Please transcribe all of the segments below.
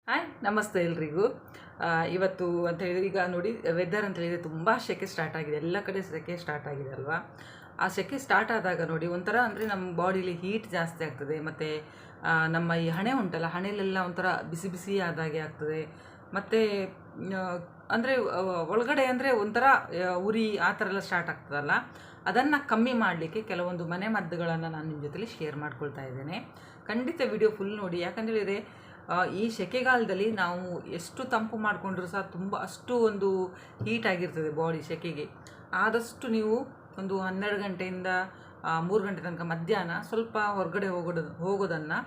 Hi ನಮಸ್ತೆ ಎಲ್ರಿಗೂ. ಇವತ್ತು ಅಂತ ಹೇಳಿದ್ರೆ ಈಗ ನೋಡಿ ವೆದರ್ ಅಂತ ಹೇಳಿದರೆ ತುಂಬ ಸೆಕೆ ಸ್ಟಾರ್ಟ್ ಆಗಿದೆ, ಎಲ್ಲ ಕಡೆ ಸೆಕೆ ಸ್ಟಾರ್ಟ್ ಆಗಿದೆ ಅಲ್ವಾ. ಆ ಸೆಕೆ ಸ್ಟಾರ್ಟ್ ಆದಾಗ ನೋಡಿ ಒಂಥರ ಅಂದರೆ ನಮ್ಮ ಬಾಡಿಲಿ ಹೀಟ್ ಜಾಸ್ತಿ ಆಗ್ತದೆ, ಮತ್ತು ನಮ್ಮ ಈ ಹಣೆ ಉಂಟಲ್ಲ, ಹಣೆಲೆಲ್ಲ ಒಂಥರ ಬಿಸಿ ಬಿಸಿ ಆದಾಗೆ ಆಗ್ತದೆ. ಮತ್ತು ಅಂದರೆ ಒಳಗಡೆ ಅಂದರೆ ಒಂಥರ ಉರಿ ಆ ಥರ ಎಲ್ಲ ಸ್ಟಾರ್ಟ್ ಆಗ್ತದಲ್ಲ, ಅದನ್ನು ಕಮ್ಮಿ ಮಾಡಲಿಕ್ಕೆ ಕೆಲವೊಂದು ಮನೆ ಮದ್ದುಗಳನ್ನು ನಾನು ನಿಮ್ಮ ಜೊತೆಲಿ ಶೇರ್ ಮಾಡ್ಕೊಳ್ತಾ ಇದ್ದೇನೆ. ಖಂಡಿತ ವಿಡಿಯೋ ಫುಲ್ ನೋಡಿ, ಯಾಕಂತೇಳಿದರೆ ಈ ಸೆಕೆಗಾಲದಲ್ಲಿ ನಾವು ಎಷ್ಟು ತಂಪು ಮಾಡಿಕೊಂಡ್ರೂ ಸಹ ತುಂಬ ಅಷ್ಟು ಒಂದು ಹೀಟ್ ಆಗಿರ್ತದೆ ಬಾಡಿ ಸೆಕೆಗೆ. ಆದಷ್ಟು ನೀವು ಒಂದು 12 ಗಂಟೆಯಿಂದ 3 ಗಂಟೆ ತನಕ ಮಧ್ಯಾಹ್ನ ಸ್ವಲ್ಪ ಹೊರಗಡೆ ಹೋಗೋದನ್ನು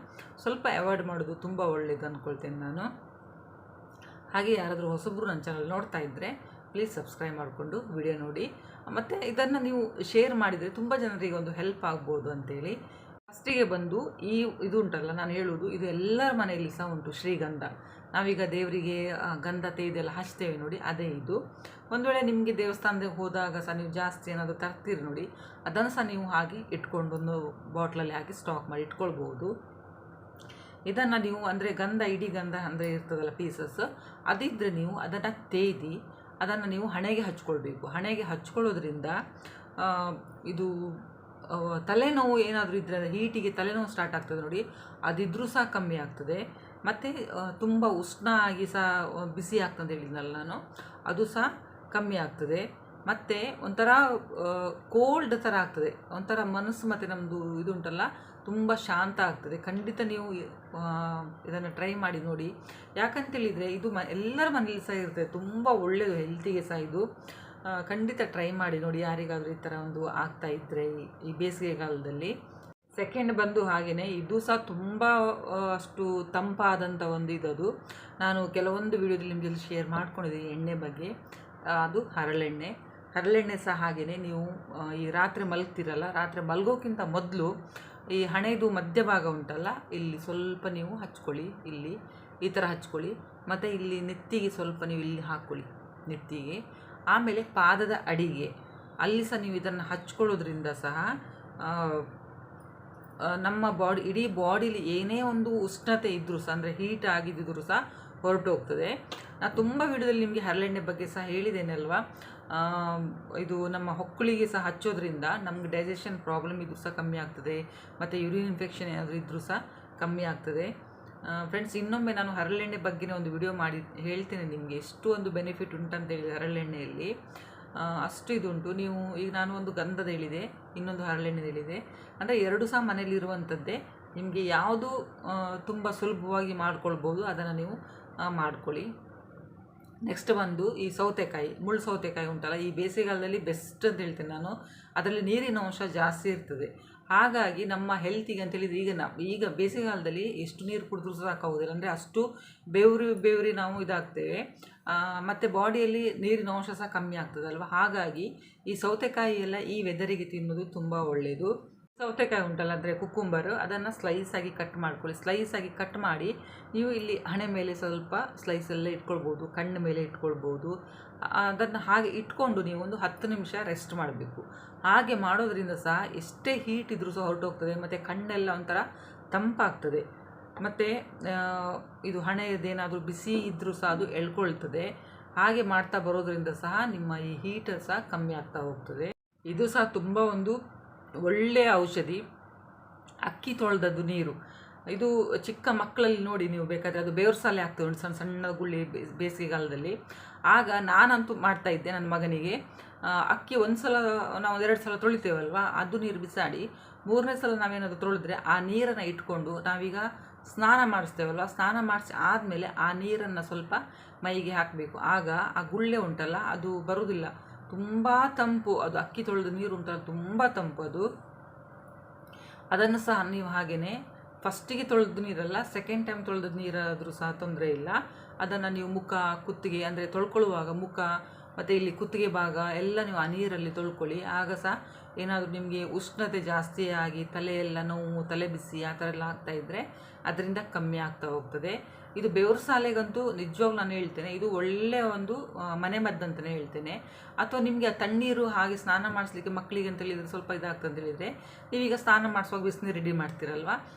ಸ್ವಲ್ಪ ಅವಾಯ್ಡ್ ಮಾಡೋದು ತುಂಬ ಒಳ್ಳೆಯದು ಅಂದ್ಕೊಳ್ತೇನೆ ನಾನು. ಹಾಗೆ ಯಾರಾದರೂ ಹೊಸಬ್ರು ನನ್ನ ಚಾನಲ್ ನೋಡ್ತಾ ಇದ್ದರೆ ಪ್ಲೀಸ್ ಸಬ್ಸ್ಕ್ರೈಬ್ ಮಾಡಿಕೊಂಡು ವಿಡಿಯೋ ನೋಡಿ, ಮತ್ತು ಇದನ್ನು ನೀವು ಶೇರ್ ಮಾಡಿದರೆ ತುಂಬ ಜನರಿಗೆ ಒಂದು ಹೆಲ್ಪ್ ಆಗ್ಬೋದು ಅಂತೇಳಿ. ಫಸ್ಟಿಗೆ ಬಂದು ಇದು ಉಂಟಲ್ಲ, ನಾನು ಹೇಳುವುದು ಇದು ಎಲ್ಲರ ಮನೆಯಲ್ಲಿ ಸಹ ಉಂಟು, ಶ್ರೀಗಂಧ. ನಾವೀಗ ದೇವರಿಗೆ ಗಂಧ ತೆಗೆದೆಲ್ಲ ಹಚ್ತೇವೆ ನೋಡಿ, ಅದೇ ಇದು. ಒಂದು ವೇಳೆ ನಿಮಗೆ ದೇವಸ್ಥಾನಕ್ಕೆ ಹೋದಾಗ ಸಹ ನೀವು ಜಾಸ್ತಿ ಏನಾದರೂ ತರ್ತೀರಿ ನೋಡಿ, ಅದನ್ನು ಸಹ ನೀವು ಹಾಗೆ ಇಟ್ಕೊಂಡು ಒಂದು ಬಾಟ್ಲಲ್ಲಿ ಹಾಕಿ ಸ್ಟಾಕ್ ಮಾಡಿ ಇಟ್ಕೊಳ್ಬೋದು. ಇದನ್ನು ನೀವು ಅಂದರೆ ಗಂಧ, ಇಡೀ ಗಂಧ ಅಂದರೆ ಇರ್ತದಲ್ಲ ಪೀಸಸ್, ಅದಿದ್ದರೆ ನೀವು ಅದನ್ನು ತೇದಿ ಅದನ್ನು ನೀವು ಹಣೆಗೆ ಹಚ್ಕೊಳ್ಬೇಕು. ಹಣೆಗೆ ಹಚ್ಕೊಳ್ಳೋದ್ರಿಂದ ಇದು ತಲೆನೋವು ಏನಾದರೂ ಇದ್ದರೆ, ಹೀಟಿಗೆ ತಲೆನೋವು ಸ್ಟಾರ್ಟ್ ಆಗ್ತದೆ ನೋಡಿ, ಅದಿದ್ರೂ ಸಹ ಕಮ್ಮಿ ಆಗ್ತದೆ. ಮತ್ತು ತುಂಬ ಉಷ್ಣ ಆಗಿ ಸಹ ಬಿಸಿ ಆಗ್ತದೆ ಹೇಳಿದ್ನಲ್ಲ ನಾನು, ಅದು ಸಹ ಕಮ್ಮಿ ಆಗ್ತದೆ. ಮತ್ತು ಒಂಥರ ಕೋಲ್ಡ್ ಥರ ಆಗ್ತದೆ, ಒಂಥರ ಮನಸ್ಸು ಮತ್ತು ನಮ್ಮದು ಇದುಂಟಲ್ಲ ತುಂಬ ಶಾಂತ ಆಗ್ತದೆ. ಖಂಡಿತ ನೀವು ಇದನ್ನು ಟ್ರೈ ಮಾಡಿ ನೋಡಿ. ಯಾಕಂತೇಳಿದರೆ ಇದು ಎಲ್ಲರ ಮನೇಲಿ ಸಹ ಇರ್ತದೆ, ತುಂಬ ಒಳ್ಳೆಯದು ಹೆಲ್ತಿಗೆ ಸಹ ಇದು. ಖಂಡಿತ ಟ್ರೈ ಮಾಡಿ ನೋಡಿ ಯಾರಿಗಾದರೂ ಈ ಥರ ಒಂದು ಆಗ್ತಾ ಇದ್ದರೆ ಈ ಬೇಸಿಗೆಗಾಲದಲ್ಲಿ. ಸೆಕೆಂಡ್ ಬಂದು ಹಾಗೆಯೇ ಇದು ಸಹ ತುಂಬ ಅಷ್ಟು ತಂಪಾದಂಥ ಒಂದು ಇದದು. ನಾನು ಕೆಲವೊಂದು ವಿಡಿಯೋದಲ್ಲಿ ನಿಮ್ಮ ಜೊತೆ ಶೇರ್ ಮಾಡ್ಕೊಂಡಿದ್ದೀನಿ ಎಣ್ಣೆ ಬಗ್ಗೆ, ಅದು ಹರಳೆಣ್ಣೆ. ಹರಳೆಣ್ಣೆ ಸಹ ಹಾಗೆಯೇ ನೀವು ಈ ರಾತ್ರಿ ಮಲಗ್ತಿರಲ್ಲ, ರಾತ್ರಿ ಮಲಗೋಕ್ಕಿಂತ ಮೊದಲು ಈ ಹಣೆದು ಮಧ್ಯಭಾಗ ಉಂಟಲ್ಲ, ಇಲ್ಲಿ ಸ್ವಲ್ಪ ನೀವು ಹಚ್ಕೊಳ್ಳಿ, ಇಲ್ಲಿ ಈ ಥರ ಹಚ್ಕೊಳ್ಳಿ. ಮತ್ತು ಇಲ್ಲಿ ನೆತ್ತಿಗೆ ಸ್ವಲ್ಪ ನೀವು ಇಲ್ಲಿ ಹಾಕ್ಕೊಳ್ಳಿ ನೆತ್ತಿಗೆ. ಆಮೇಲೆ ಪಾದದ ಅಡಿಗೆ ಅಲ್ಲಿ ಸಹ ನೀವು ಇದನ್ನು ಹಚ್ಕೊಳ್ಳೋದ್ರಿಂದ ಸಹ ನಮ್ಮ ಇಡೀ ಬಾಡಿಲಿ ಏನೇ ಒಂದು ಉಷ್ಣತೆ ಇದ್ದರೂ ಸಹ, ಅಂದರೆ ಹೀಟ್ ಆಗಿದ್ದರೂ ಸಹ ಹೊರಟೋಗ್ತದೆ. ನಾನು ತುಂಬ ವಿಡಿಯೋದಲ್ಲಿ ನಿಮಗೆ ಹರಳೆಣ್ಣೆ ಬಗ್ಗೆ ಸಹ ಹೇಳಿದ್ದೇನೆ ಅಲ್ವಾ. ಇದು ನಮ್ಮ ಹೊಕ್ಕಳಿಗೆ ಸಹ ಹಚ್ಚೋದ್ರಿಂದ ನಮಗೆ ಡೈಜೆಷನ್ ಪ್ರಾಬ್ಲಮ್ ಇದ್ರೂ ಸಹ ಕಮ್ಮಿ ಆಗ್ತದೆ, ಮತ್ತು ಯೂರಿನ್ ಇನ್ಫೆಕ್ಷನ್ ಏನಾದರೂ ಇದ್ದರೂ ಸಹ ಕಮ್ಮಿ ಆಗ್ತದೆ. ಫ್ರೆಂಡ್ಸ್, ಇನ್ನೊಮ್ಮೆ ನಾನು ಹರಳೆಣ್ಣೆ ಬಗ್ಗೆನೇ ಒಂದು ವಿಡಿಯೋ ಮಾಡಿ ಹೇಳ್ತೇನೆ ನಿಮಗೆ, ಎಷ್ಟು ಒಂದು ಬೆನಿಫಿಟ್ ಉಂಟಂತೇಳಿ ಹರಳೆಣ್ಣೆಯಲ್ಲಿ ಅಷ್ಟು ಇದುಂಟು. ನೀವು ಈಗ ನಾನು ಒಂದು ಗಂಧದ ಹೇಳಿದೆ, ಇನ್ನೊಂದು ಹರಳೆಣ್ಣೆ ಹೇಳಿದೆ, ಅಂದರೆ ಎರಡು ಸಹ ಮನೇಲಿರುವಂಥದ್ದೇ. ನಿಮಗೆ ಯಾವುದು ತುಂಬ ಸುಲಭವಾಗಿ ಮಾಡ್ಕೊಳ್ಬೋದು ಅದನ್ನು ನೀವು ಮಾಡ್ಕೊಳ್ಳಿ. ನೆಕ್ಸ್ಟ್ ಬಂದು ಈ ಸೌತೆಕಾಯಿ, ಮುಳ್ಳು ಸೌತೆಕಾಯಿ ಉಂಟಲ್ಲ, ಈ ಬೇಸಿಗೆಗಾಲದಲ್ಲಿ ಬೆಸ್ಟ್ ಅಂತ ಹೇಳ್ತೇನೆ ನಾನು. ಅದರಲ್ಲಿ ನೀರಿನ ಅಂಶ ಜಾಸ್ತಿ ಇರ್ತದೆ. ಹಾಗಾಗಿ ನಮ್ಮ ಹೆಲ್ತಿಗೆ ಅಂತೇಳಿದರೆ ಈಗ ಬೇಸಿಗೆಗಾಲದಲ್ಲಿ ಎಷ್ಟು ನೀರು ಕುಡಿದ್ರೂ ಸಾಕಾಗೋದಿಲ್ಲ, ಅಂದರೆ ಅಷ್ಟು ಬೆವರಿ ನಾವು ಇದಾಗ್ತೇವೆ, ಮತ್ತು ಬಾಡಿಯಲ್ಲಿ ನೀರಿನ ಅಂಶ ಸಹ ಕಮ್ಮಿ ಆಗ್ತದಲ್ವ. ಹಾಗಾಗಿ ಈ ಸೌತೆಕಾಯಿ ಎಲ್ಲ ಈ ವೆದರಿಗೆ ತಿನ್ನೋದು ತುಂಬ ಒಳ್ಳೆಯದು. ಸೌತೆಕಾಯಿ ಉಂಟಲ್ಲ, ಅಂದರೆ ಕುಕ್ಕುಂಬರು, ಅದನ್ನು ಸ್ಲೈಸಾಗಿ ಕಟ್ ಮಾಡ್ಕೊಳ್ಳಿ. ಸ್ಲೈಸಾಗಿ ಕಟ್ ಮಾಡಿ ನೀವು ಇಲ್ಲಿ ಹಣೆ ಮೇಲೆ ಸ್ವಲ್ಪ ಸ್ಲೈಸಲ್ಲೇ ಇಟ್ಕೊಳ್ಬೋದು, ಕಣ್ಣು ಮೇಲೆ ಇಟ್ಕೊಳ್ಬೋದು. ಅದನ್ನು ಹಾಗೆ ಇಟ್ಕೊಂಡು ನೀವು ಒಂದು 10 ನಿಮಿಷ ರೆಸ್ಟ್ ಮಾಡಬೇಕು. ಹಾಗೆ ಮಾಡೋದ್ರಿಂದ ಸಹ ಎಷ್ಟೇ ಹೀಟ್ ಇದ್ರೂ ಸಹ ಹೊರಟೋಗ್ತದೆ, ಮತ್ತು ಕಣ್ಣೆಲ್ಲ ಒಂಥರ ತಂಪಾಗ್ತದೆ. ಮತ್ತು ಇದು ಹಣೆಯದೇನಾದರೂ ಬಿಸಿ ಇದ್ದರೂ ಸಹ ಅದು ಎಳ್ಕೊಳ್ತದೆ. ಹಾಗೆ ಮಾಡ್ತಾ ಬರೋದ್ರಿಂದ ಸಹ ನಿಮ್ಮ ಈ ಹೀಟ್ ಸಹ ಕಮ್ಮಿ ಆಗ್ತಾ ಹೋಗ್ತದೆ. ಇದು ಸಹ ತುಂಬ ಒಂದು ಒಳ್ಳೆಯ ಔಷಧಿ. ಅಕ್ಕಿ ತೊಳೆದದ್ದು ನೀರು, ಇದು ಚಿಕ್ಕ ಮಕ್ಕಳಲ್ಲಿ ನೋಡಿ ನೀವು ಬೇಕಾದರೆ, ಅದು ಬೇವ್ರ ಸಾಲೆ ಆಗ್ತದೆ ಉಂಟು, ಸಣ್ಣ ಸಣ್ಣ ಗುಳ್ಳಿ ಬೇಸಿಗೆಗಾಲದಲ್ಲಿ. ಆಗ ನಾನಂತೂ ಮಾಡ್ತಾ ಇದ್ದೆ ನನ್ನ ಮಗನಿಗೆ, ಅಕ್ಕಿ ಒಂದು ಸಲ ನಾವು 2 ಸಲ ತೊಳಿತೇವಲ್ವ, ಅದು ನೀರು ಬಿಸಾಡಿ 3ನೇ ಸಲ ನಾವೇನಾದರೂ ತೊಳೆದ್ರೆ ಆ ನೀರನ್ನು ಇಟ್ಕೊಂಡು ನಾವೀಗ ಸ್ನಾನ ಮಾಡಿಸ್ತೇವಲ್ವ, ಸ್ನಾನ ಮಾಡಿಸಿ ಆದಮೇಲೆ ಆ ನೀರನ್ನು ಸ್ವಲ್ಪ ಮೈಗೆ ಹಾಕಬೇಕು. ಆಗ ಆ ಗುಳ್ಳೆ ಉಂಟಲ್ಲ ಅದು ಬರುವುದಿಲ್ಲ, ತುಂಬ ತಂಪು. ಅದು ಅಕ್ಕಿ ತೊಳೆದ ನೀರು ಉಂಟಲ್ಲ ತುಂಬ ತಂಪು ಅದು. ಅದನ್ನು ಸಹ ನೀವು ಹಾಗೆಯೇ ಫಸ್ಟಿಗೆ ತೊಳೆದ ನೀರಲ್ಲ, ಸೆಕೆಂಡ್ ಟೈಮ್ ತೊಳೆದ ನೀರಾದರೂ ಸಹ ತೊಂದರೆ ಇಲ್ಲ. ಅದನ್ನು ನೀವು ಮುಖ, ಕುತ್ತಿಗೆ, ಅಂದರೆ ತೊಳ್ಕೊಳ್ಳುವಾಗ ಮುಖ ಮತ್ತು ಇಲ್ಲಿ ಕುತ್ತಿಗೆ ಭಾಗ ಎಲ್ಲ ನೀವು ಆ ನೀರಲ್ಲಿ ತೊಳ್ಕೊಳ್ಳಿ. ಆಗ ಸಹ ಏನಾದರೂ ನಿಮಗೆ ಉಷ್ಣತೆ ಜಾಸ್ತಿ ಆಗಿ ತಲೆಯೆಲ್ಲ ನೋವು, ತಲೆ ಬಿಸಿ ಆ ಥರ ಎಲ್ಲ ಆಗ್ತಾಯಿದ್ರೆ ಅದರಿಂದ ಕಮ್ಮಿ ಆಗ್ತಾ ಹೋಗ್ತದೆ. ಇದು ಬೆವ್ರ ಸಾಲೆಗಂತೂ ನಿಜವಾಗ್ಲೂ ನಾನು ಹೇಳ್ತೇನೆ, ಇದು ಒಳ್ಳೆಯ ಒಂದು ಮನೆ ಮದ್ದು ಅಂತಲೇ ಹೇಳ್ತೇನೆ. ಅಥವಾ ನಿಮಗೆ ಆ ತಣ್ಣೀರು ಹಾಗೆ ಸ್ನಾನ ಮಾಡಿಸ್ಲಿಕ್ಕೆ ಮಕ್ಕಳಿಗೆ ಅಂತೇಳಿದರೆ ಸ್ವಲ್ಪ ಇದಾಗ್ತದೆ ಅಂತೇಳಿದರೆ, ನೀವೀಗ ಸ್ನಾನ ಮಾಡಿಸುವಾಗ ಬಿಸಿನೀರು ರೆಡಿ ಮಾಡ್ತೀರಲ್ವ,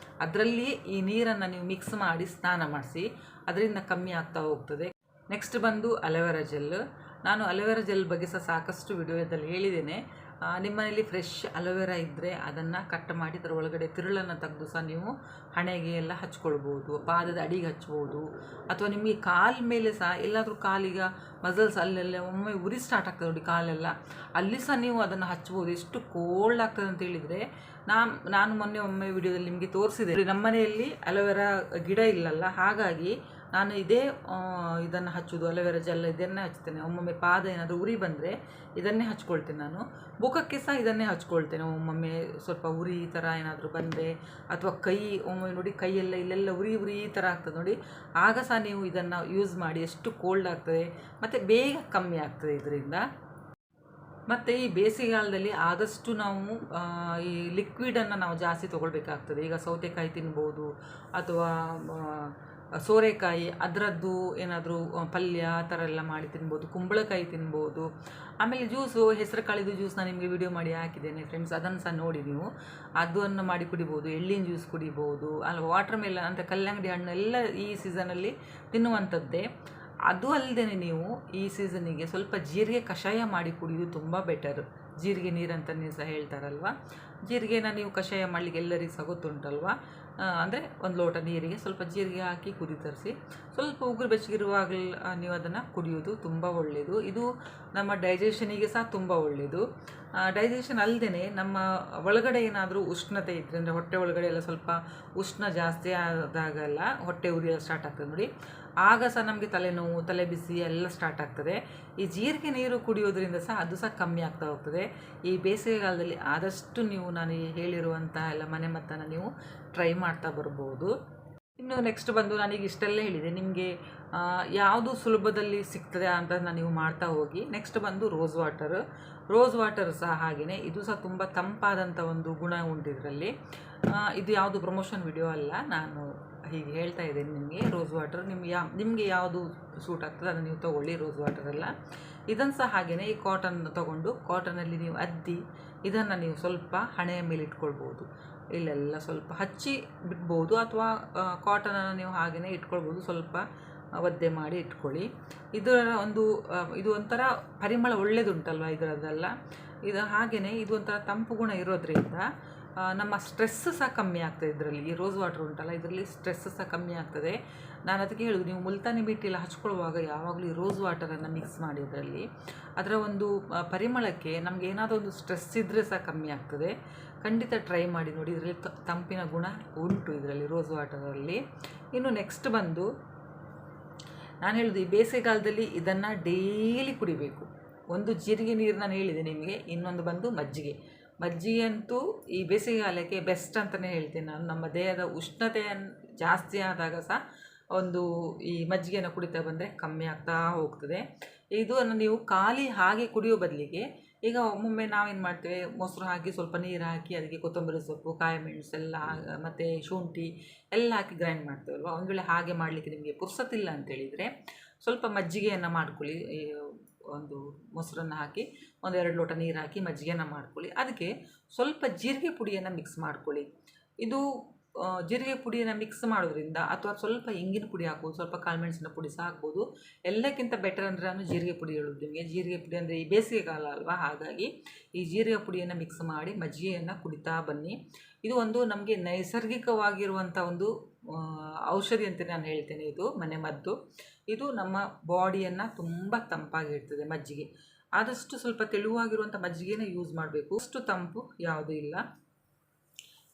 ಅದರಲ್ಲಿ ಈ ನೀರನ್ನು ನೀವು ಮಿಕ್ಸ್ ಮಾಡಿ ಸ್ನಾನ ಮಾಡಿಸಿ. ಅದರಿಂದ ಕಮ್ಮಿ ಆಗ್ತಾ ಹೋಗ್ತದೆ. ನೆಕ್ಸ್ಟ್ ಬಂದು ಅಲೋವೆರಾ ಜೆಲ್. ನಾನು ಅಲೋವೆರಾ ಜೆಲ್ ಬಗ್ಗೆ ಸಹ ಸಾಕಷ್ಟು ವಿಡಿಯೋದಲ್ಲಿ ಹೇಳಿದ್ದೇನೆ. ನಿಮ್ಮ ಮನೇಲಿ ಫ್ರೆಶ್ ಅಲೋವೆರಾ ಇದ್ದರೆ ಅದನ್ನು ಕಟ್ ಮಾಡಿ ಅದರ ಒಳಗಡೆ ತಿರುಳನ್ನು ತೆಗೆದು ಸಹ ನೀವು ಹಣೆಗೆ ಎಲ್ಲ ಹಚ್ಕೊಳ್ಬೋದು, ಪಾದದ ಅಡಿಗೆ ಹಚ್ಬೋದು, ಅಥವಾ ನಿಮಗೆ ಕಾಲ ಮೇಲೆ ಸಹ ಎಲ್ಲಾದರೂ ಕಾಲಿಗ ಮಸಲ್ಸ್ ಅಲ್ಲೆಲ್ಲ ಒಮ್ಮೆ ಉರಿ ಸ್ಟಾರ್ಟ್ ಆಗ್ತದೆ ನೋಡಿ ಕಾಲೆಲ್ಲ, ಅಲ್ಲಿ ಸಹ ನೀವು ಅದನ್ನು ಹಚ್ಬೋದು. ಎಷ್ಟು ಕೋಲ್ಡ್ ಆಗ್ತದೆ ಅಂತ ಹೇಳಿದರೆ ನಾನು ಮೊನ್ನೆ ಒಮ್ಮೆ ವಿಡಿಯೋದಲ್ಲಿ ನಿಮಗೆ ತೋರಿಸಿದೆ. ನಮ್ಮ ಮನೆಯಲ್ಲಿ ಅಲೋವೆರಾ ಗಿಡ ಇಲ್ಲಲ್ಲ, ಹಾಗಾಗಿ ನಾನು ಇದನ್ನು ಹಚ್ಚೋದು, ಅಲೋವೆರಾ ಜೆಲ್ ಇದನ್ನೇ ಹಚ್ತೇನೆ. ಒಮ್ಮೊಮ್ಮೆ ಪಾದ ಏನಾದರೂ ಉರಿ ಬಂದರೆ ಇದನ್ನೇ ಹಚ್ಕೊಳ್ತೇನೆ ನಾನು. ಮುಖಕ್ಕೆ ಸಹ ಇದನ್ನೇ ಹಚ್ಕೊಳ್ತೇನೆ. ಒಮ್ಮೊಮ್ಮೆ ಸ್ವಲ್ಪ ಉರಿ ಈ ಥರ ಏನಾದರೂ ಬಂದರೆ, ಅಥವಾ ಕೈ ಒಮ್ಮೆ ನೋಡಿ ಕೈಯೆಲ್ಲ ಇಲ್ಲೆಲ್ಲ ಉರಿ ಈ ಥರ ಆಗ್ತದೆ ನೋಡಿ, ಆಗ ಸಹ ನೀವು ಇದನ್ನು ಯೂಸ್ ಮಾಡಿ. ಎಷ್ಟು ಕೋಲ್ಡ್ ಆಗ್ತದೆ ಮತ್ತು ಬೇಗ ಕಮ್ಮಿ ಆಗ್ತದೆ ಇದರಿಂದ. ಮತ್ತು ಈ ಬೇಸಿಗೆಗಾಲದಲ್ಲಿ ಆದಷ್ಟು ನಾವು ಈ ಲಿಕ್ವಿಡನ್ನು ನಾವು ಜಾಸ್ತಿ ತೊಗೊಳ್ಬೇಕಾಗ್ತದೆ. ಈಗ ಸೌತೆಕಾಯಿ ತಿನ್ಬೋದು, ಅಥವಾ ಸೋರೆಕಾಯಿ ಅದರದ್ದು ಏನಾದರೂ ಪಲ್ಯ ಆ ಥರ ಎಲ್ಲ ಮಾಡಿ ತಿನ್ಬೋದು, ಕುಂಬಳಕಾಯಿ ತಿನ್ಬೋದು. ಆಮೇಲೆ ಜ್ಯೂಸು, ಹೆಸರು ಕಾಳಿದು ಜ್ಯೂಸ್ ನಾನು ನಿಮಗೆ ವಿಡಿಯೋ ಮಾಡಿ ಹಾಕಿದ್ದೇನೆ ಫ್ರೆಂಡ್ಸ್, ಅದನ್ನು ಸಹ ನೋಡಿ ನೀವು. ಅದನ್ನು ಮಾಡಿ ಕುಡಿಬೋದು, ಎಳ್ಳಿನ ಜ್ಯೂಸ್ ಕುಡಿಬೋದು. ವಾಟರ್ ಮೆಲನ್ ಅಂತ ಕಲ್ಲಂಗಡಿ ಹಣ್ಣು ಎಲ್ಲ ಈ ಸೀಸನಲ್ಲಿ ತಿನ್ನುವಂಥದ್ದೇ. ಅದು ಅಲ್ಲದೆ ನೀವು ಈ ಸೀಸನಿಗೆ ಸ್ವಲ್ಪ ಜೀರಿಗೆ ಕಷಾಯ ಮಾಡಿ ಕುಡಿಯೋದು ತುಂಬ ಬೆಟರ್. ಜೀರಿಗೆ ನೀರಂತಲೇ ಸಹ ಹೇಳ್ತಾರಲ್ವ, ಜೀರಿಗೆನ ನೀವು ಕಷಾಯ ಮಾಡಲಿಕ್ಕೆ ಎಲ್ಲರಿಗೂ ಸಹ ಗೊತ್ತುಂಟಲ್ವ. ಅಂದರೆ ಒಂದು ಲೋಟ ನೀರಿಗೆ ಸ್ವಲ್ಪ ಜೀರಿಗೆ ಹಾಕಿ ಕುದಿ ತರಿಸಿ, ಸ್ವಲ್ಪ ಉಗುರು ಬೆಚ್ಚಗಿರುವಾಗಲೇ ನೀವು ಅದನ್ನು ಕುಡಿಯೋದು ತುಂಬ ಒಳ್ಳೆಯದು. ಇದು ನಮ್ಮ ಡೈಜೆಷನಿಗೆ ಸಹ ತುಂಬ ಒಳ್ಳೆಯದು. ಡೈಜೆಷನ್ ಅಲ್ಲದೆ ನಮ್ಮ ಒಳಗಡೆ ಏನಾದರೂ ಉಷ್ಣತೆ ಇದ್ದರೆ, ಅಂದರೆ ಹೊಟ್ಟೆ ಒಳಗಡೆ ಎಲ್ಲ ಸ್ವಲ್ಪ ಉಷ್ಣ ಜಾಸ್ತಿ ಆದಾಗೆಲ್ಲ ಹೊಟ್ಟೆ ಉರಿಯಲು ಸ್ಟಾರ್ಟ್ ಆಗ್ತದೆ ನೋಡಿ, ಆಗ ಸಹ ನಮಗೆ ತಲೆನೋವು, ತಲೆ ಬಿಸಿ ಎಲ್ಲ ಸ್ಟಾರ್ಟ್ ಆಗ್ತದೆ. ಈ ಜೀರಿಗೆ ನೀರು ಕುಡಿಯೋದ್ರಿಂದ ಸಹ ಅದು ಸಹ ಕಮ್ಮಿ ಆಗ್ತಾ ಹೋಗ್ತದೆ. ಈ ಬೇಸಿಗೆಗಾಲದಲ್ಲಿ ಆದಷ್ಟು ನೀವು ನಾನು ಹೇಳಿರುವಂತಹ ಎಲ್ಲ ಮನೆಮದ್ದನ್ನು ನೀವು ಟ್ರೈ ಮಾಡ್ತಾ ಬರ್ಬೋದು. ಇನ್ನು ನೆಕ್ಸ್ಟ್ ಬಂದು ನಾನೀಗ ಇಷ್ಟೆಲ್ಲ ಹೇಳಿದೆ, ನಿಮಗೆ ಯಾವುದು ಸುಲಭದಲ್ಲಿ ಸಿಗ್ತದೆ ಅಂತ ನೀವು ಮಾಡ್ತಾ ಹೋಗಿ. ನೆಕ್ಸ್ಟ್ ಬಂದು ರೋಸ್ ವಾಟರ್ ಸಹ ಹಾಗೆಯೇ, ಇದು ಸಹ ತುಂಬ ತಂಪಾದಂಥ ಒಂದು ಗುಣ ಉಂಟು ಇದರಲ್ಲಿ. ಇದು ಯಾವುದು ಪ್ರಮೋಷನ್ ವಿಡಿಯೋ ಅಲ್ಲ, ನಾನು ಹೀಗೆ ಹೇಳ್ತಾ ಇದ್ದೇನೆ ನಿಮಗೆ. ರೋಸ್ ವಾಟರ್ ನಿಮಗೆ ಯಾವುದು ಸೂಟ್ ಆಗ್ತದೆ ಅದನ್ನು ನೀವು ತೊಗೊಳ್ಳಿ. ರೋಸ್ ವಾಟರೆಲ್ಲ ಇದನ್ನು ಸಹ ಹಾಗೆಯೇ ಈ ತೊಗೊಂಡು ಕಾಟನಲ್ಲಿ ನೀವು ಅದ್ದಿ ಇದನ್ನು ನೀವು ಸ್ವಲ್ಪ ಹಣೆಯ ಮೇಲೆ ಇಟ್ಕೊಳ್ಬೋದು. ಇಲ್ಲೆಲ್ಲ ಸ್ವಲ್ಪ ಹಚ್ಚಿ ಬಿಡ್ಬೋದು, ಅಥವಾ ಕಾಟನನ್ನು ನೀವು ಹಾಗೆಯೇ ಇಟ್ಕೊಳ್ಬೋದು. ಸ್ವಲ್ಪ ಒದ್ದೆ ಮಾಡಿ ಇಟ್ಕೊಳ್ಳಿ. ಇದು ಒಂಥರ ಪರಿಮಳ ಒಳ್ಳೆಯದುಂಟಲ್ವ ಇದರದ್ದೆಲ್ಲ. ಇದು ಹಾಗೆಯೇ ಇದು ಒಂಥರ ತಂಪು ಗುಣ ಇರೋದ್ರಿಂದ ನಮ್ಮ ಸ್ಟ್ರೆಸ್ ಸಹ ಕಮ್ಮಿ ಆಗ್ತದೆ ಇದರಲ್ಲಿ. ಈ ರೋಸ್ ವಾಟರ್ ಉಂಟಲ್ಲ, ಇದರಲ್ಲಿ ಸ್ಟ್ರೆಸ್ ಸಹ ಕಮ್ಮಿ ಆಗ್ತದೆ. ನಾನು ಅದಕ್ಕೆ ಹೇಳೋದು, ನೀವು ಮುಲ್ತಾನಿ ಮಿಟ್ಟಿಲ್ಲ ಹಚ್ಕೊಳ್ಳುವಾಗ ಯಾವಾಗಲೂ ಈ ರೋಸ್ ವಾಟರನ್ನು ಮಿಕ್ಸ್ ಮಾಡಿ ಅದರ ಒಂದು ಪರಿಮಳಕ್ಕೆ ನಮಗೆ ಏನಾದರೂ ಒಂದು ಸ್ಟ್ರೆಸ್ ಇದ್ದರೆ ಸಹ ಕಮ್ಮಿ ಆಗ್ತದೆ. ಖಂಡಿತ ಟ್ರೈ ಮಾಡಿ ನೋಡಿ, ಇದರಲ್ಲಿ ತಂಪಿನ ಗುಣ ಉಂಟು ಇದರಲ್ಲಿ ರೋಸ್ ವಾಟರಲ್ಲಿ. ಇನ್ನು ನೆಕ್ಸ್ಟ್ ಬಂದು ನಾನು ಹೇಳೋದು, ಈ ಬೇಸಿಗೆಗಾಲದಲ್ಲಿ ಇದನ್ನು ಡೈಲಿ ಕುಡಿಬೇಕು. ಒಂದು ಜೀರಿಗೆ ನೀರು ನಾನು ಹೇಳಿದೆ ನಿಮಗೆ, ಇನ್ನೊಂದು ಬಂದು ಮಜ್ಜಿಗೆ ಅಂತೂ ಈ ಬೇಸಿಗೆಗಾಲಕ್ಕೆ ಬೆಸ್ಟ್ ಅಂತಲೇ ಹೇಳ್ತೀನಿ ನಾನು. ನಮ್ಮ ದೇಹದ ಉಷ್ಣತೆ ಜಾಸ್ತಿ ಆದಾಗ ಸಹ ಈ ಮಜ್ಜಿಗೆಯನ್ನು ಕುಡಿತಾ ಬಂದರೆ ಕಮ್ಮಿ ಆಗ್ತಾ ಹೋಗ್ತದೆ. ಇದನ್ನು ನೀವು ಖಾಲಿ ಹಾಗೆ ಕುಡಿಯೋ ಬದಲಿಗೆ, ಈಗ ಒಮ್ಮೊಮ್ಮೆ ನಾವೇನು ಮಾಡ್ತೇವೆ, ಮೊಸರು ಹಾಕಿ ಸ್ವಲ್ಪ ನೀರು ಹಾಕಿ ಅದಕ್ಕೆ ಕೊತ್ತಂಬರಿ ಸೊಪ್ಪು, ಕಾಯಿ ಮೆಣಸು ಎಲ್ಲ ಮತ್ತು ಶುಂಠಿ ಎಲ್ಲ ಹಾಕಿ ಗ್ರೈಂಡ್ ಮಾಡ್ತೇವಲ್ವ. ಒಂದು ವೇಳೆ ಹಾಗೆ ಮಾಡಲಿಕ್ಕೆ ನಿಮಗೆ ಪುರ್ಸತ್ತಿಲ್ಲ ಅಂತೇಳಿದರೆ ಸ್ವಲ್ಪ ಮಜ್ಜಿಗೆಯನ್ನು ಮಾಡ್ಕೊಳ್ಳಿ. ಒಂದು ಮೊಸರನ್ನು ಹಾಕಿ 1-2 ಲೋಟ ನೀರು ಹಾಕಿ ಮಜ್ಜಿಗೆಯನ್ನು ಮಾಡ್ಕೊಳ್ಳಿ. ಅದಕ್ಕೆ ಸ್ವಲ್ಪ ಜೀರಿಗೆ ಪುಡಿಯನ್ನು ಮಿಕ್ಸ್ ಮಾಡ್ಕೊಳ್ಳಿ. ಇದು ಜೀರಿಗೆ ಪುಡಿಯನ್ನು ಮಿಕ್ಸ್ ಮಾಡೋದ್ರಿಂದ, ಅಥವಾ ಸ್ವಲ್ಪ ಇಂಗಿನ ಪುಡಿ ಹಾಕ್ಬೋದು, ಸ್ವಲ್ಪ ಕಾಳುಮೆಣಸಿನ ಪುಡಿ ಸಹ ಹಾಕ್ಬೋದು. ಎಲ್ಲಕ್ಕಿಂತ ಬೆಟರ್ ಅಂದರೆ ನಾನು ಜೀರಿಗೆ ಪುಡಿ ಹೇಳೋದು ನಿಮಗೆ. ಜೀರಿಗೆ ಪುಡಿ ಅಂದರೆ ಈ ಬೇಸಿಗೆಗಾಲ ಅಲ್ವಾ, ಹಾಗಾಗಿ ಈ ಜೀರಿಗೆ ಪುಡಿಯನ್ನು ಮಿಕ್ಸ್ ಮಾಡಿ ಮಜ್ಜಿಗೆಯನ್ನು ಕುಡಿತಾ ಬನ್ನಿ. ಇದು ಒಂದು ನಮಗೆ ನೈಸರ್ಗಿಕವಾಗಿರುವಂಥ ಒಂದು ಔಷಧಿ ಅಂತ ನಾನು ಹೇಳ್ತೇನೆ. ಇದು ಮನೆಮದ್ದು. ಇದು ನಮ್ಮ ಬಾಡಿಯನ್ನು ತುಂಬ ತಂಪಾಗಿರ್ತದೆ ಮಜ್ಜಿಗೆ. ಆದಷ್ಟು ಸ್ವಲ್ಪ ತೆಳುವಾಗಿರುವಂಥ ಮಜ್ಜಿಗೆನ ಯೂಸ್ ಮಾಡಬೇಕು, ಅಷ್ಟು ತಂಪು ಯಾವುದೂ ಇಲ್ಲ.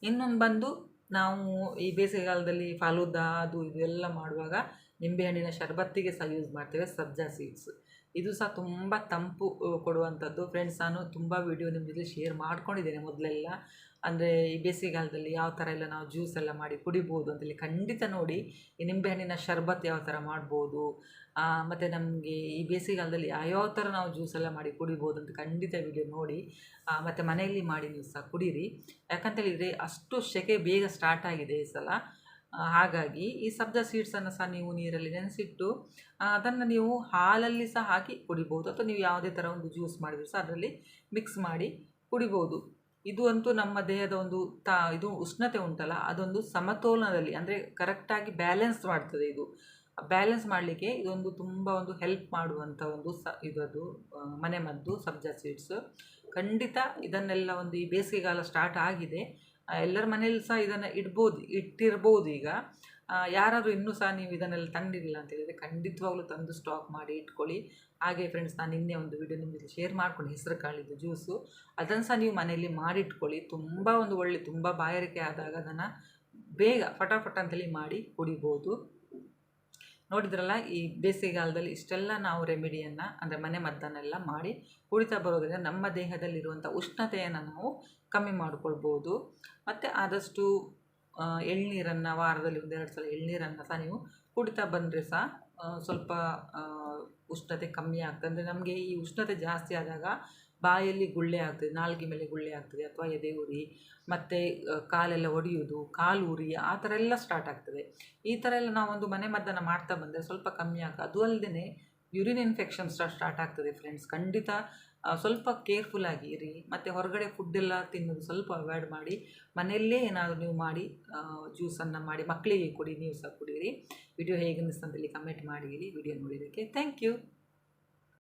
ಇನ್ನೊಂದು ಬಂದು, ನಾವು ಈ ಬೇಸಿಗೆಗಾಲದಲ್ಲಿ ಫಾಲೂದಾ ಅದು ಇದೆಲ್ಲ ಮಾಡುವಾಗ ನಿಂಬೆಹಣ್ಣಿನ ಶರಬತ್ತಿಗೆ ಸಹ ಯೂಸ್ ಮಾಡ್ತೇವೆ ಸಬ್ಜಾ ಸೀಡ್ಸ್. ಇದು ಸಹ ತುಂಬ ತಂಪು ಕೊಡುವಂಥದ್ದು ಫ್ರೆಂಡ್ಸ್. ನಾನು ತುಂಬ ವಿಡಿಯೋ ನಿಮ್ಮ ಜೊತೆ ಶೇರ್ ಮಾಡ್ಕೊಂಡಿದ್ದೇನೆ ಮೊದಲೆಲ್ಲ. ಅಂದರೆ ಈ ಬೇಸಿಗೆಗಾಲದಲ್ಲಿ ಯಾವ ಥರ ಎಲ್ಲ ನಾವು ಜ್ಯೂಸ್ ಎಲ್ಲ ಮಾಡಿ ಕುಡಿಬೋದು ಅಂತೇಳಿ ಖಂಡಿತ ನೋಡಿ. ಈ ನಿಂಬೆಹಣ್ಣಿನ ಶರಬತ್ತು ಯಾವ ಥರ ಮಾಡ್ಬೋದು, ಮತ್ತು ನಮಗೆ ಈ ಬೇಸಿಗೆಗಾಲದಲ್ಲಿ ಯಾವ ಥರ ನಾವು ಜ್ಯೂಸ್ ಎಲ್ಲ ಮಾಡಿ ಕುಡಿಬೋದು ಅಂತ ಖಂಡಿತ ವಿಡಿಯೋ ನೋಡಿ. ಮತ್ತು ಮನೆಯಲ್ಲಿ ಮಾಡಿ ನೀವು ಸಹ ಕುಡೀರಿ. ಯಾಕಂತೇಳಿದರೆ ಅಷ್ಟು ಸೆಕೆ ಬೇಗ ಸ್ಟಾರ್ಟ್ ಆಗಿದೆ ಈ ಸಲ. ಹಾಗಾಗಿ ಈ ಸಬ್ಜಾ ಸೀಡ್ಸನ್ನು ಸಹ ನೀವು ನೀರಲ್ಲಿ ನೆನೆಸಿಟ್ಟು ಅದನ್ನು ನೀವು ಹಾಲಲ್ಲಿ ಸಹ ಹಾಕಿ ಕುಡಿಬೋದು, ಅಥವಾ ನೀವು ಯಾವುದೇ ಥರ ಒಂದು ಜ್ಯೂಸ್ ಮಾಡಿದ್ರು ಸಹ ಅದರಲ್ಲಿ ಮಿಕ್ಸ್ ಮಾಡಿ ಕುಡಿಬೋದು. ಇದು ಅಂತೂ ನಮ್ಮ ದೇಹದ ಇದು ಉಷ್ಣತೆ ಉಂಟಲ್ಲ, ಅದೊಂದು ಸಮತೋಲನದಲ್ಲಿ, ಅಂದರೆ ಕರೆಕ್ಟಾಗಿ ಬ್ಯಾಲೆನ್ಸ್ ಮಾಡ್ತದೆ ಇದು. ಬ್ಯಾಲೆನ್ಸ್ ಮಾಡಲಿಕ್ಕೆ ಇದೊಂದು ತುಂಬ ಒಂದು ಹೆಲ್ಪ್ ಮಾಡುವಂಥ ಒಂದು ಇದದು ಮನೆಮದ್ದು ಸಬ್ಜಾ ಸೀಡ್ಸ್. ಖಂಡಿತ ಇದನ್ನೆಲ್ಲ ಒಂದು ಈ ಬೇಸಿಗೆಗಾಲ ಸ್ಟಾರ್ಟ್ ಆಗಿದೆ, ಎಲ್ಲರ ಮನೇಲಿ ಸಹ ಇದನ್ನು ಇಟ್ಟಿರ್ಬೋದು. ಈಗ ಯಾರಾದರೂ ಇನ್ನೂ ಸಹ ನೀವು ಇದನ್ನೆಲ್ಲ ತಂದಿರಲಿಲ್ಲ ಅಂತ ಹೇಳಿದರೆ ಖಂಡಿತವಾಗ್ಲೂ ತಂದು ಸ್ಟಾಕ್ ಮಾಡಿ ಇಟ್ಕೊಳ್ಳಿ. ಹಾಗೆ ಫ್ರೆಂಡ್ಸ್, ನಾನು ನಿನ್ನೆ ಒಂದು ವಿಡಿಯೋ ನಿಮಗೆ ಶೇರ್ ಮಾಡ್ಕೊಂಡು ಹೆಸರು ಕಾಳಿದ್ದು ಜ್ಯೂಸು, ಅದನ್ನು ಸಹ ನೀವು ಮನೆಯಲ್ಲಿ ಮಾಡಿಟ್ಕೊಳ್ಳಿ. ತುಂಬ ಒಂದು ಒಳ್ಳೆ, ತುಂಬ ಬಾಯಾರಿಕೆ ಆದಾಗ ಅದನ್ನು ಬೇಗ ಫಟಾಫಟ ಅಂತೇಳಿ ಮಾಡಿ ಕುಡಿಬೋದು. ನೋಡಿದ್ರಲ್ಲ, ಈ ಬೇಸಿಗೆಗಾಲದಲ್ಲಿ ಇಷ್ಟೆಲ್ಲ ನಾವು ರೆಮಿಡಿಯನ್ನು ಅಂದರೆ ಮನೆ ಮದ್ದನ್ನೆಲ್ಲ ಮಾಡಿ ಕುಡಿತಾ ಬರೋದ್ರಿಂದ ನಮ್ಮ ದೇಹದಲ್ಲಿರುವಂಥ ಉಷ್ಣತೆಯನ್ನು ನಾವು ಕಮ್ಮಿ ಮಾಡಿಕೊಳ್ಬೋದು. ಮತ್ತು ಆದಷ್ಟು ಎಳ್ನೀರನ್ನು ವಾರದಲ್ಲಿ 1-2 ಸಲ ಎಳ್ನೀರನ್ನು ಸಹ ನೀವು ಕುಡಿತಾ ಬಂದರೆ ಸಹ ಸ್ವಲ್ಪ ಉಷ್ಣತೆ ಕಮ್ಮಿ ಆಗ್ತದೆ. ಅಂದರೆ ನಮಗೆ ಈ ಉಷ್ಣತೆ ಜಾಸ್ತಿ ಆದಾಗ ಬಾಯಲ್ಲಿ ಗುಳ್ಳೆ ಆಗ್ತದೆ, ನಾಲ್ಗೆ ಮೇಲೆ ಗುಳ್ಳೆ ಆಗ್ತದೆ, ಅಥವಾ ಎದೆ ಉರಿ, ಮತ್ತು ಕಾಲೆಲ್ಲ ಒಡೆಯೋದು, ಕಾಲು ಉರಿ, ಆ ಥರ ಎಲ್ಲ ಸ್ಟಾರ್ಟ್ ಆಗ್ತದೆ. ಈ ಥರ ಎಲ್ಲ ನಾವೊಂದು ಮನೆ ಮದ್ದನ್ನು ಮಾಡ್ತಾ ಬಂದರೆ ಸ್ವಲ್ಪ ಕಮ್ಮಿ ಆಗ್ತದೆ. ಅದು ಅಲ್ಲದೆ ಯೂರಿನ್ ಇನ್ಫೆಕ್ಷನ್ ಸ್ಟಾರ್ಟ್ ಆಗ್ತದೆ ಫ್ರೆಂಡ್ಸ್. ಖಂಡಿತ ಸ್ವಲ್ಪ ಕೇರ್ಫುಲ್ಲಾಗಿ ಇರಿ. ಮತ್ತು ಹೊರಗಡೆ ಫುಡ್ಡೆಲ್ಲ ತಿನ್ನೋದು ಸ್ವಲ್ಪ ಅವಾಯ್ಡ್ ಮಾಡಿ, ಮನೆಯಲ್ಲೇ ಏನಾದರೂ ನೀವು ಮಾಡಿ ಜ್ಯೂಸನ್ನು ಮಾಡಿ ಮಕ್ಕಳಿಗೆ ಕೊಡಿ, ನೀವು ಸಹ ಕುಡೀರಿ. ವಿಡಿಯೋ ಹೇಗೆ ಅನ್ನಿಸ್ತಂತೇಳಿ ಕಮೆಂಟ್ ಮಾಡಿರಿ. ವಿಡಿಯೋ ನೋಡಿದ್ದಕ್ಕೆ ಥ್ಯಾಂಕ್ ಯು.